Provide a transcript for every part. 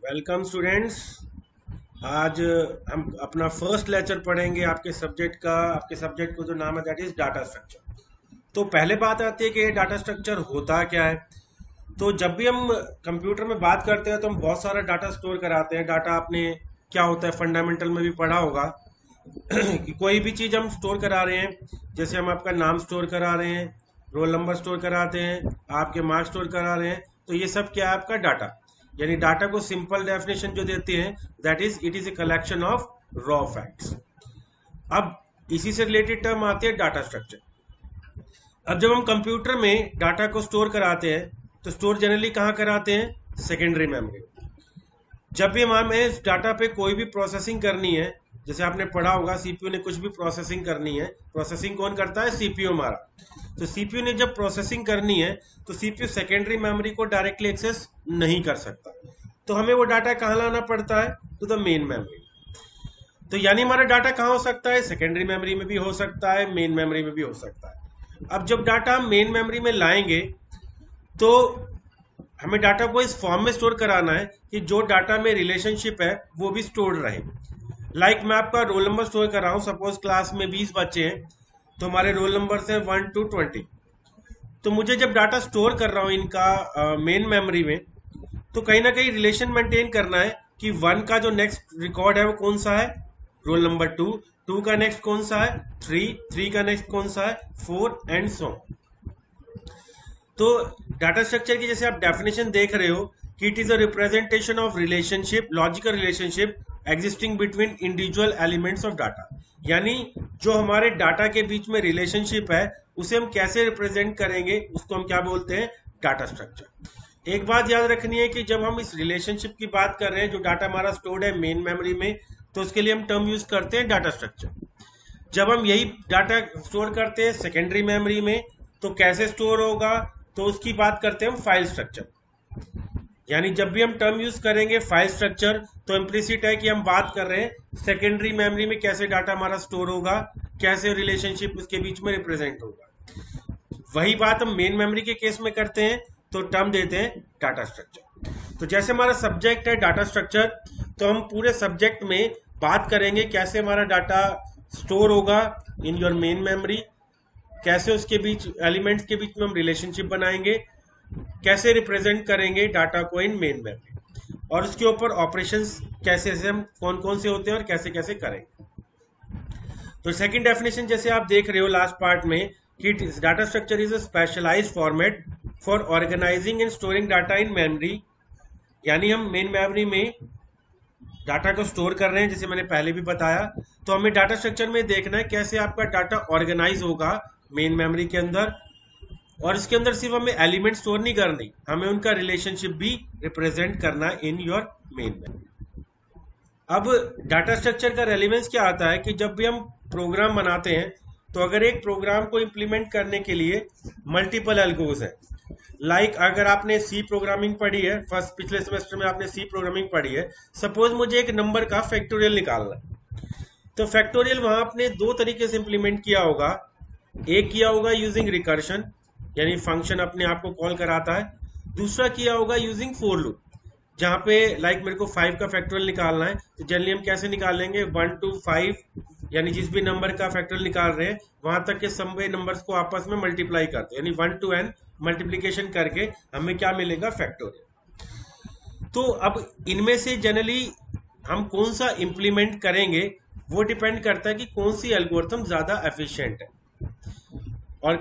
Welcome students. आज हम अपना फर्स्ट लेक्चर पढ़ेंगे आपके सब्जेक्ट को जो नाम है दैट इज डाटा स्ट्रक्चर। तो पहले बात आती है कि डाटा स्ट्रक्चर होता क्या है। तो जब भी हम कंप्यूटर में बात करते हैं तो हम बहुत सारा डाटा स्टोर कराते हैं। डाटा आपने क्या होता है फंडामेंटल में भी पढ़ा होगा कि कोई भी चीज़ हम स्टोर करा रहे हैं, जैसे हम आपका नाम स्टोर करा रहे हैं, रोल नंबर स्टोर कराते हैं, आपके मार्क्स स्टोर करा रहे हैं, तो ये सब क्या है आपका डाटा। यानी डाटा को सिंपल डेफिनेशन जो देते हैं that is it is a collection of raw facts. अब इसी से रिलेटेड टर्म आती है डाटा स्ट्रक्चर। अब जब हम कंप्यूटर में डाटा को स्टोर कराते हैं तो स्टोर जनरली कहाँ कराते हैं? Secondary memory. जब भी हमें इस डाटा पे कोई भी प्रोसेसिंग करनी है, जैसे आपने पढ़ा होगा सीपीयू ने कुछ भी प्रोसेसिंग करनी है, प्रोसेसिंग कौन करता है? सीपीयू हमारा। तो सीपीयू ने जब प्रोसेसिंग करनी है तो सीपीयू सेकेंडरी मेमोरी को डायरेक्टली एक्सेस नहीं कर सकता, तो हमें वो डाटा कहाँ लाना पड़ता है? To the main memory. तो यानी हमारा डाटा कहाँ हो सकता है? सेकेंडरी मेमोरी में भी हो सकता है, मेन मेमोरी में भी हो सकता है। अब जब डाटा हम मेन मेमोरी में लाएंगे तो हमें डाटा को इस फॉर्म में स्टोर कराना है कि जो डाटा में रिलेशनशिप है वो भी स्टोर रहे। मैं आपका रोल नंबर स्टोर कर रहा हूँ, सपोज क्लास में 20 बच्चे हैं तो हमारे रोल नंबर से 1 to 20। तो मुझे जब डाटा स्टोर कर रहा हूँ इनका मेन मेमोरी में, तो कहीं ना कहीं रिलेशन मेंटेन करना है कि 1 का जो नेक्स्ट रिकॉर्ड है वो कौन सा है? Roll number 2। 2 का नेक्स्ट कौन सा है? 3। 3 का नेक्स्ट कौन सा है? 4 एंड सो। तो डाटा स्ट्रक्चर की जैसे आप डेफिनेशन देख रहे हो कि it is a representation of relationship, logical relationship existing between individual elements of data. यानी जो हमारे डाटा के बीच में रिलेशनशिप है उसे हम कैसे रिप्रेजेंट करेंगे, उसको हम क्या बोलते हैं? Data structure. एक बात याद रखनी है कि जब हम इस रिलेशनशिप की बात कर रहे हैं, जो डाटा हमारा स्टोर्ड है मेन मेमोरी में, तो उसके लिए हम टर्म यूज करते हैं डाटा स्ट्रक्चर। जब हम यही डाटा स्टोर करते हैं सेकेंडरी मेमोरी में, तो कैसे स्टोर होगा? तो उसकी बात करते हैं हम फाइल स्ट्रक्चर। यानी जब भी हम टर्म यूज करेंगे फाइल स्ट्रक्चर, तो इम्प्लिसिट है कि हम बात कर रहे हैं सेकेंडरी मेमोरी में कैसे डाटा हमारा स्टोर होगा, कैसे रिलेशनशिप उसके बीच में रिप्रेजेंट होगा। वही बात हम मेन मेमोरी के केस में करते हैं, तो टर्म देते हैं डाटा स्ट्रक्चर। तो जैसे हमारा सब्जेक्ट है डाटा स्ट्रक्चर, तो हम पूरे सब्जेक्ट में बात करेंगे कैसे हमारा डाटा स्टोर होगा इन योर मेन मेमोरी, कैसे उसके बीच एलिमेंट्स के बीच में हम रिलेशनशिप बनाएंगे, कैसे रिप्रेजेंट करेंगे डाटा को इन मेन मेमोरी, और उसके ऊपर ऑपरेशंस कैसे से हम कौन कौन से होते हैं और कैसे कैसे करेंगे। तो सेकंड डेफिनेशन जैसे आप देख रहे हो लास्ट पार्ट में कि data structure is a specialised format for organising and storing data in memory. यानी हम मेन मेमोरी में डाटा को स्टोर कर रहे हैं, जैसे मैंने पहले भी बताया। तो हमें डाटा स्ट्रक्चर में देखना है कैसे आपका डाटा ऑर्गेनाइज होगा मेन मेमोरी के अंदर, और इसके अंदर सिर्फ हमें एलिमेंट स्टोर नहीं करनी, हमें उनका रिलेशनशिप भी रिप्रेजेंट करना है इन योर मेन मेमोरी। अब डाटा स्ट्रक्चर का रेलिवेंस क्या आता है कि जब भी हम प्रोग्राम बनाते हैं, तो अगर एक प्रोग्राम को इम्प्लीमेंट करने के लिए मल्टीपल एल्गोज है, अगर आपने सी प्रोग्रामिंग पढ़ी है, फर्स्ट पिछले सेमेस्टर में आपने सी प्रोग्रामिंग पढ़ी है, सपोज मुझे एक नंबर का फैक्टोरियल निकालना है, तो फैक्टोरियल वहां आपने दो तरीके से इंप्लीमेंट किया होगा। एक किया होगा यूजिंग रिकर्शन, यानी फंक्शन अपने आप को कॉल कराता है। दूसरा किया होगा यूजिंग फोर लूप, जहां पे मेरे को 5 का फैक्टोरियल निकालना है, तो जनरली हम कैसे निकालेंगे? 1 to 5, यानी जिस भी नंबर का फैक्टोरियल निकाल रहे हैं वहां तक के सभी नंबर्स को आपस में मल्टीप्लाई करते हैं, यानी 1 to n मल्टीप्लीकेशन करके हमें क्या मिलेगा? फैक्टोरियल। तो अब इनमें से जनरली हम कौन सा इंप्लीमेंट करेंगे वो डिपेंड करता है कि कौन सी एल्गोरिथम ज्यादा एफिशिएंट है। और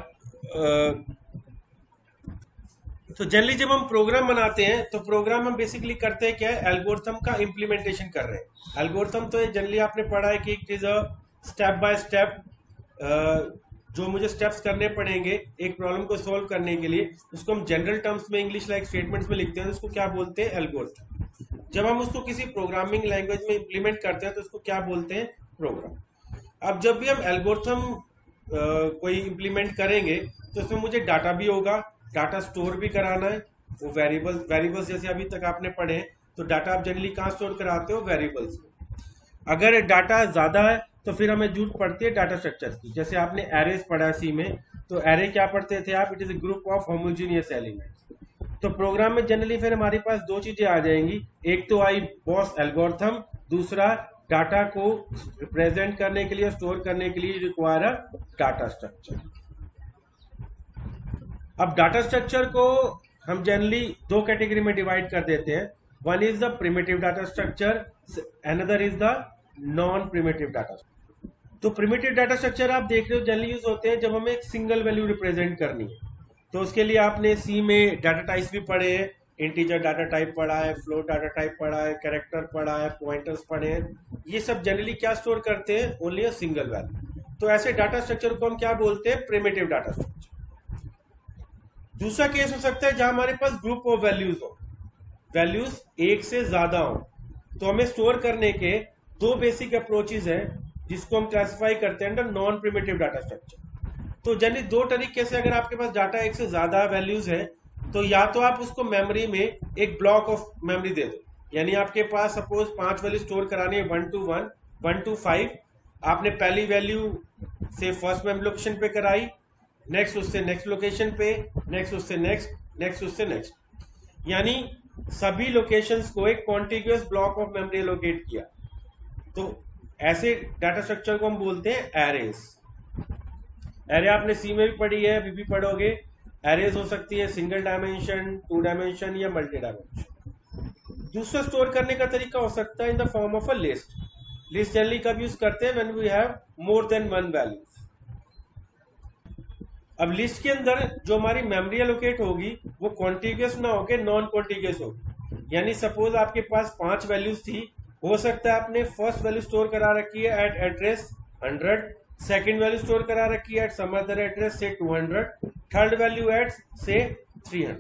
तो जनरली जब हम प्रोग्राम बनाते हैं तो प्रोग्राम हम बेसिकली करते हैं क्या है? एल्गोरिथम का इंप्लीमेंटेशन कर रहे हैं। एल्गोरिथम तो जनरली आपने पढ़ा है कि it is a step by step, जो मुझे स्टेप्स करने पड़ेंगे एक प्रॉब्लम को सॉल्व करने के लिए, उसको हम जनरल टर्म्स में इंग्लिश स्टेटमेंट्स में लिखते हैं, उसको क्या बोलते हैं? एल्गोरिथम। जब हम उसको किसी प्रोग्रामिंग लैंग्वेज में इंप्लीमेंट करते हैं तो उसको क्या बोलते हैं? प्रोग्राम। अब जब भी हम एल्गोरिथम कोई इंप्लीमेंट करेंगे तो उसमें मुझे डाटा भी होगा, डाटा स्टोर भी कराना है। वो वेरिएबल्स जैसे अभी तक आपने पढ़े हैं, तो डाटा आप जनरली कहाँ स्टोर कराते हो? वेरिएबल्स में। अगर डाटा ज्यादा है तो फिर हमें जरूरत पड़ती है डाटा स्ट्रक्चर की। जैसे आपने एरेज पढ़ा सी में, तो एरे क्या पढ़ते थे आप? It is a group of homogeneous elements. तो प्रोग्राम में जनरली फिर हमारे पास दो चीजें आ जाएंगी, एक तो आई बॉस एल्गोरिथम, दूसरा डाटा को रिप्रेजेंट करने के लिए, स्टोर करने के लिए रिक्वायर अ डाटा स्ट्रक्चर। अब डाटा स्ट्रक्चर को हम जनरली दो कैटेगरी में डिवाइड कर देते हैं। One is the primitive data structure, another is the non primitive data. तो प्रिमिटिव डाटा स्ट्रक्चर आप देख रहे हो जनरली यूज होते हैं जब हमें एक सिंगल वैल्यू रिप्रेजेंट करनी है। तो उसके लिए आपने सी में डाटा टाइप्स भी पढ़े हैं, इंटीजर डाटा टाइप पढ़ा है, फ्लोट डाटा टाइप पढ़ा है, कैरेक्टर पढ़ा है, पॉइंटर्स पढ़े हैं। ये सब जनरली क्या स्टोर करते हैं, ओनली अ सिंगल वैल्यू। तो ऐसे डाटा स्ट्रक्चर को हम क्या बोलते हैं, प्रिमिटिव डाटा स्ट्रक्चर। दूसरा केस हो सकता है जहां हमारे पास ग्रुप ऑफ वैल्यूज हो, वैल्यूज एक से ज्यादा हो। तो हमें स्टोर करने के दो बेसिक अप्रोचेज हैं जिसको हम क्लासिफाई करते हैं under non primitive data structure. तो जनरली दो तरीके से, अगर आपके पास डाटा एक से ज्यादा वैल्यूज है तो या तो आप उसको मेमोरी में एक ब्लॉक ऑफ मेमोरी दे दो, यानी आपके पास सपोज 5 वैल्यू स्टोर करानी है 1 to 1, 1 to 5, आपने पहली वैल्यू से फर्स्ट मेमोरी लोकेशन पे कराई, नेक्स्ट उससे नेक्स्ट लोकेशन पे, नेक्स्ट उससे नेक्स्ट, नेक्स्ट उससे नेक्स्ट, यानी सभी लोकेशंस को एक contiguous block of memory locate किया। तो ऐसे डाटा स्ट्रक्चर को हम बोलते हैं एरेज। एरे आपने सी में भी पढ़ी है, अभी भी पढ़ोगे। एरेज हो सकती है सिंगल डायमेंशन, 2 डायमेंशन या मल्टी डायमेंशन। दूसरा स्टोर करने का तरीका हो सकता है in the form of a list. List generally कब यूज करते हैं, when we have more than one value. अब लिस्ट के अंदर जो हमारी मेमोरी एलोकेट होगी वो कॉन्टिग्यूअस ना होके नॉन कॉन्टिग्यूअस होगी। यानी सपोज आपके पास 5 वैल्यूज थी, हो सकता है आपने फर्स्ट वैल्यू स्टोर करा रखी है eight address 100, second value store करा रखी है एट सम अदर एड्रेस से 200, थर्ड वैल्यू एट से 300।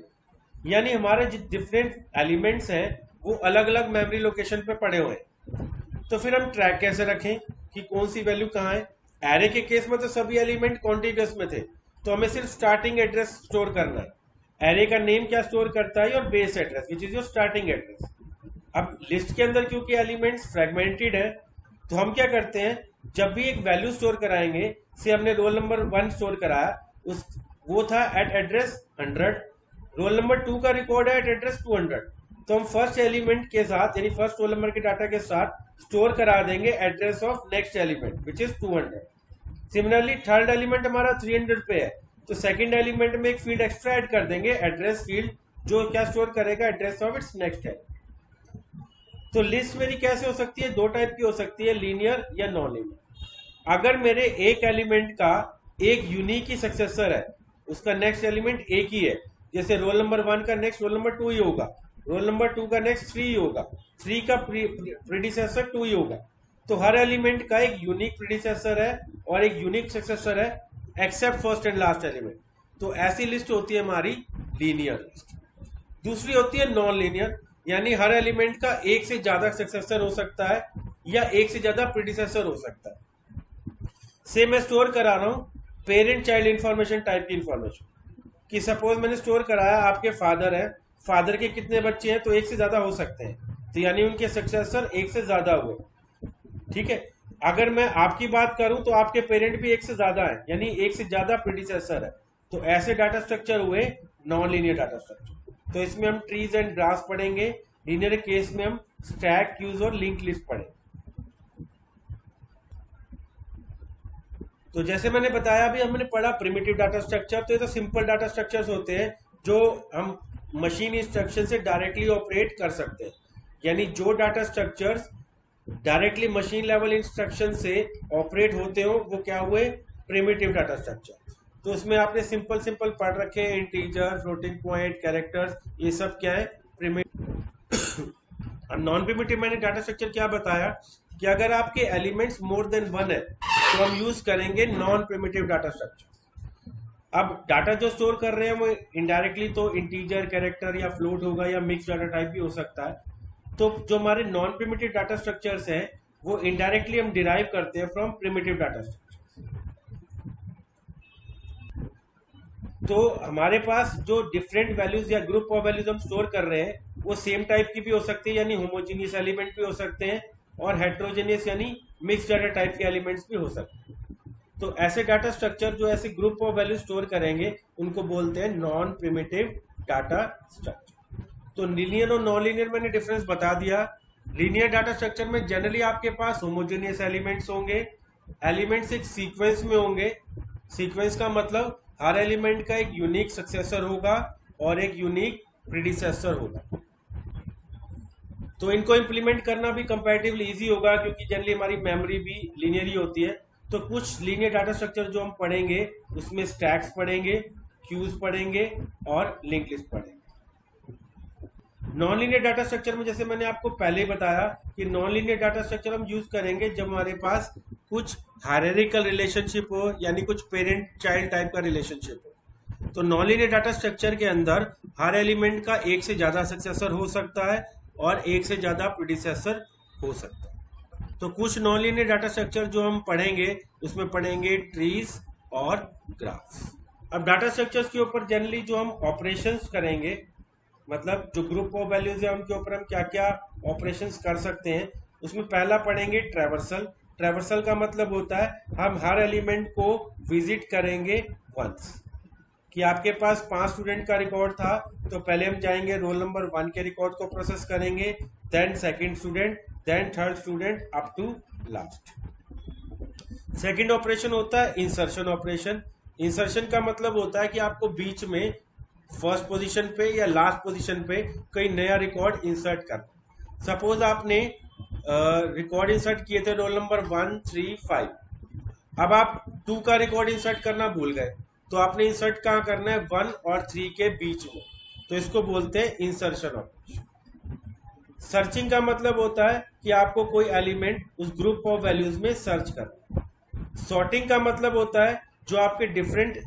यानी हमारे जो डिफरेंट एलिमेंट्स हैं वो अलग अलग मेमोरी लोकेशन पे पड़े हुए हैं। तो फिर हम ट्रैक कैसे रखें कि कौन सी वैल्यू कहाँ है। एरे के केस में तो सभी एलिमेंट कॉन्टिग्यूअस में थे, तो हमें सिर्फ स्टार्टिंग एड्रेस स्टोर करना है। एरे का नेम क्या स्टोर करता है, और base address which is your starting address. अब लिस्ट के अंदर क्योंकि एलिमेंट्स फ्रेगमेंटेड है, तो हम क्या करते हैं, जब भी एक वैल्यू स्टोर कराएंगे, से हमने रोल नंबर 1 स्टोर कराया, उस वो था एट एड्रेस 100, रोल नंबर 2 का रिकॉर्ड है एट एड्रेस 200, तो हम फर्स्ट एलिमेंट के साथ यानी फर्स्ट रोल नंबर के डाटा के साथ स्टोर करा देंगे address of next element which is 200। Similarly third element हमारा 300 पे है, तो सेकंड एलिमेंट में एक फील्ड एक्स्ट्रा ऐड कर देंगे, एड्रेस फील्ड, जो क्या स्टोर करेगा, एड्रेस ऑफ इट्स नेक्स्ट है। तो लिस्ट मेरी कैसे हो सकती है, दो टाइप की हो सकती है, लीनियर या नॉन लीनियर। अगर मेरे एक एलिमेंट का एक यूनिक ही सक्सेसर है, उसका नेक्स्ट एलिमेंट एक ही है, जैसे रोल नंबर 1 का नेक्स्ट रोल नंबर 2 ही होगा, रोल नंबर 2 का नेक्स्ट 3 ही होगा, 3 का प्रीडिसेसर 2 ही होगा, तो हर एलिमेंट का एक यूनिक प्रीडिसेसर है और एक यूनिक सक्सेसर है accept first and last element. तो ऐसी लिस्ट होती है हमारी लीनियर लिस्ट। दूसरी होती है नॉन लीनियर, यानी हर एलिमेंट का एक से ज्यादा सक्सेसर हो सकता है या एक से ज्यादा प्रीडिसेसर हो सकता है। से मैं स्टोर करा रहा हूं पेरेंट चाइल्ड इंफॉर्मेशन टाइप की इंफॉर्मेशन, कि सपोज मैंने स्टोर कराया आपके फादर है, फादर के कितने बच्चे हैं, तो एक से ज्यादा हो सकते हैं, तो यानी उनके सक्सेसर एक से ज्यादा हुए। ठीक है, अगर मैं आपकी बात करूं तो आपके पेरेंट भी एक से ज्यादा है, यानी एक से ज्यादा प्रीडिसेसर है, तो ऐसे डाटा स्ट्रक्चर हुए नॉन लीनियर डाटा स्ट्रक्चर। तो इसमें हम ट्रीज एंड ग्राफ पढ़ेंगे, लीनियर केस में हम स्टैक, क्यूज और लिंक लिस्ट पढ़ेंगे। तो जैसे मैंने बताया अभी हमने पढ़ा प्रिमिटिव डाटा स्ट्रक्चर, तो ये तो सिंपल डाटा स्ट्रक्चर्स होते हैं जो हम मशीन इंस्ट्रक्शन से डायरेक्टली ऑपरेट कर सकते हैं। यानी जो data structures directly machine level instruction से ऑपरेट होते हो वो क्या हुए, प्रिमिटिव डाटा स्ट्रक्चर। तो उसमें आपने सिंपल सिंपल पढ़ रखे हैं, इंटीजर, फ्लोटिंग पॉइंट, कैरेक्टर्स, ये सब क्या है, प्रिमिटिव। नॉन प्रिमिटिव मैंने डाटा स्ट्रक्चर क्या बताया कि अगर आपके एलिमेंट्स मोर देन 1 है तो हम यूज करेंगे नॉन प्रिमिटिव डाटा स्ट्रक्चर। अब डाटा जो स्टोर कर रहे हैं वो इनडायरेक्टली तो इंटीजर, कैरेक्टर या फ्लोट होगा या मिक्स डाटा टाइप भी हो सकता है। तो जो हमारे नॉन प्रिमिटिव डाटा स्ट्रक्चर्स हैं वो इनडायरेक्टली हम डिराइव करते हैं फ्रॉम प्रिमिटिव डाटा स्ट्रक्चर। तो हमारे पास जो डिफरेंट वैल्यूज या ग्रुप ऑफ वैल्यूज हम स्टोर कर रहे हैं वो सेम टाइप की भी हो सकती है, यानी होमोजीनियस एलिमेंट भी हो सकते हैं, और हेट्रोजेनियस यानी मिक्स डाटा टाइप के एलिमेंट्स भी हो सकते हैं। तो ऐसे डाटा स्ट्रक्चर जो ऐसे ग्रुप ऑफ वैल्यू स्टोर करेंगे उनको बोलते हैं नॉन प्रिमिटिव डाटा स्ट्रक्चर। तो लीनियर और नॉन लीनियर मैंने डिफरेंस बता दिया। लीनियर डाटा स्ट्रक्चर में जनरली आपके पास होमोजेनियस एलिमेंट्स होंगे, एलिमेंट्स एक सीक्वेंस में होंगे। सीक्वेंस का मतलब हर एलिमेंट का एक यूनिक सक्सेसर होगा और एक यूनिक प्रीडिसेसर होगा। तो इनको इम्प्लीमेंट करना भी कंपैरेटिवली इजी होगा क्योंकि जनरली हमारी मेमोरी भी लीनियर ही होती है। तो कुछ लीनियर डाटा स्ट्रक्चर जो हम पढ़ेंगे उसमें स्टैक्स पढ़ेंगे, क्यूज पढ़ेंगे और लिंक लिस्ट पढ़ेंगे। नॉन लीनियर डाटा स्ट्रक्चर में जैसे मैंने आपको पहले ही बताया कि नॉन लीनियर डाटा स्ट्रक्चर हम यूज करेंगे जब हमारे पास कुछ हायरार्किकल रिलेशनशिप हो, यानी कुछ पेरेंट चाइल्ड टाइप का रिलेशनशिप हो। तो नॉन लीनियर डाटा स्ट्रक्चर के अंदर हर एलिमेंट का एक से ज्यादा सक्सेसर हो सकता है और एक से ज्यादा प्रीडिसेसर हो सकता है। तो कुछ नॉन लीनियर डाटा स्ट्रक्चर जो हम पढ़ेंगे उसमें पढ़ेंगे ट्रीज और ग्राफ्स। अब डाटा स्ट्रक्चर्स के ऊपर जनरली जो हम ऑपरेशंस करेंगे, मतलब जो ग्रुप ऑफ वैल्यूज है उनके ऊपर हम क्या क्या ऑपरेशंस कर सकते हैं, उसमें पहला पढ़ेंगे ट्रैवर्सल। ट्रैवर्सल का मतलब होता है हम हर एलिमेंट को विजिट करेंगे वंस। कि आपके पास 5 स्टूडेंट का रिकॉर्ड था तो पहले हम जाएंगे रोल नंबर 1 के रिकॉर्ड को प्रोसेस करेंगे, then second student, then third student up to last. Second operation होता है इंसर्शन ऑपरेशन। इंसर्शन का मतलब होता है कि आपको बीच में फर्स्ट पोजीशन पे या लास्ट पोजीशन पे कोई नया रिकॉर्ड इंसर्ट करना। सपोज आपने रिकॉर्ड इंसर्ट किए थे रोल नंबर 1, 3, 5। अब आप 2 का रिकॉर्ड इंसर्ट करना भूल गए तो आपने इंसर्ट कहाँ करना है, 1 और 3 के बीच में। तो इसको बोलते हैं इंसर्शन ऑपरेशन। सर्चिंग का मतलब होता है कि आपको कोई एलिमेंट उस ग्रुप ऑफ वैल्यूज में सर्च करना। सॉर्टिंग का मतलब होता है जो आपके डिफरेंट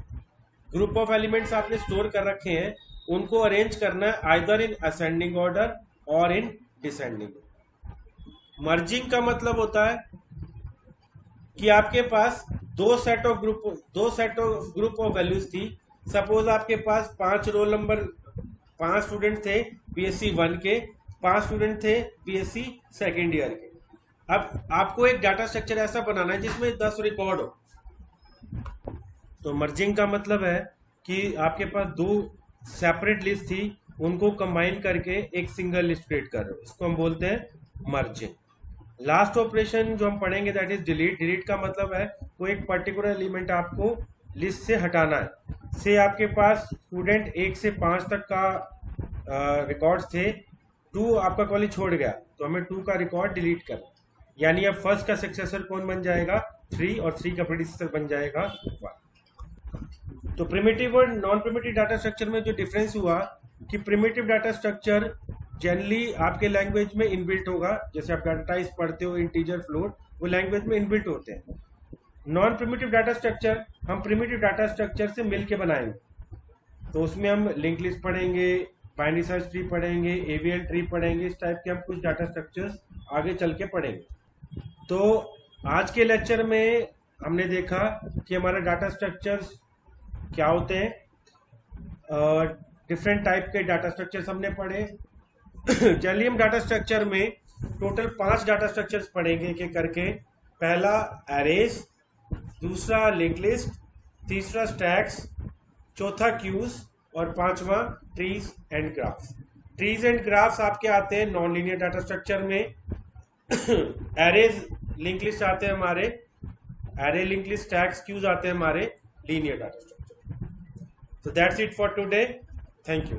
ग्रुप ऑफ एलिमेंट्स आपने स्टोर कर रखे हैं उनको अरेंज करना है आइदर इन असेंडिंग ऑर्डर और इन डिसेंडिंग। मर्जिंग का मतलब होता है कि आपके पास दो set of group of values थी। सपोज आपके पास 5 रोल नंबर 5 स्टूडेंट थे बीएससी 1 के, 5 स्टूडेंट थे बीएससी सेकेंड ईयर के। अब आपको एक डाटा स्ट्रक्चर ऐसा बनाना है जिसमें 10 रिकॉर्ड हो। तो मर्जिंग का मतलब है कि आपके पास 2 सेपरेट लिस्ट थी, उनको कंबाइन करके एक सिंगल लिस्ट क्रिएट कर रहे हो, इसको हम बोलते हैं मर्जिंग। लास्ट ऑपरेशन जो हम पढ़ेंगे दैट इज डिलीट। डिलीट का मतलब है कोई एक पर्टिकुलर एलिमेंट आपको लिस्ट से हटाना है। से आपके पास स्टूडेंट 1 से 5 तक का रिकॉर्ड्स थे, 2 आपका कॉलेज छोड़ गया तो हमें 2 का रिकॉर्ड डिलीट करना। यानी अब फर्स्ट का सक्सेसर कौन बन जाएगा, 3, और 3 का प्रीडिसेसर बन जाएगा 1। तो प्रिमिटिव और नॉन प्रिमिटिव डाटा स्ट्रक्चर में जो डिफरेंस हुआ कि प्रिमिटिव डाटा स्ट्रक्चर जनरली आपके लैंग्वेज में इनबिल्ट होगा। जैसे आप डाटा टाइप्स पढ़ते हो, इंटीजर, फ्लोट, वो लैंग्वेज में इनबिल्ट होते हैं। नॉन प्रिमिटिव डाटा स्ट्रक्चर हम प्रिमिटिव डाटा स्ट्रक्चर से मिलके बनाएंगे। तो उसमें हम लिंक लिस्ट पढ़ेंगे, बाइनरी सर्च ट्री पढ़ेंगे, एवीएल ट्री पढ़ेंगे, इस टाइप के हम कुछ डाटा स्ट्रक्चर्स आगे चल के पढ़ेंगे। तो आज के लेक्चर में हमने देखा कि हमारा डाटा स्ट्रक्चर्स क्या होते हैं, डिफरेंट टाइप के डाटा स्ट्रक्चर्स हमने पढ़े। जनरली हम डाटा स्ट्रक्चर में टोटल 5 डाटा स्ट्रक्चर्स पढ़ेंगे एक एक करके। पहला एरेज, दूसरा लिंक लिस्ट, तीसरा स्टैक्स, चौथा क्यूज और 5वां trees and graphs. Trees and graphs आपके आते हैं नॉन लीनियर डाटा स्ट्रक्चर में। एरेज लिंक लिस्ट आते हैं हमारे, array link list stacks queues आते हैं हमारे linear data structure. So that's it for today. Thank you.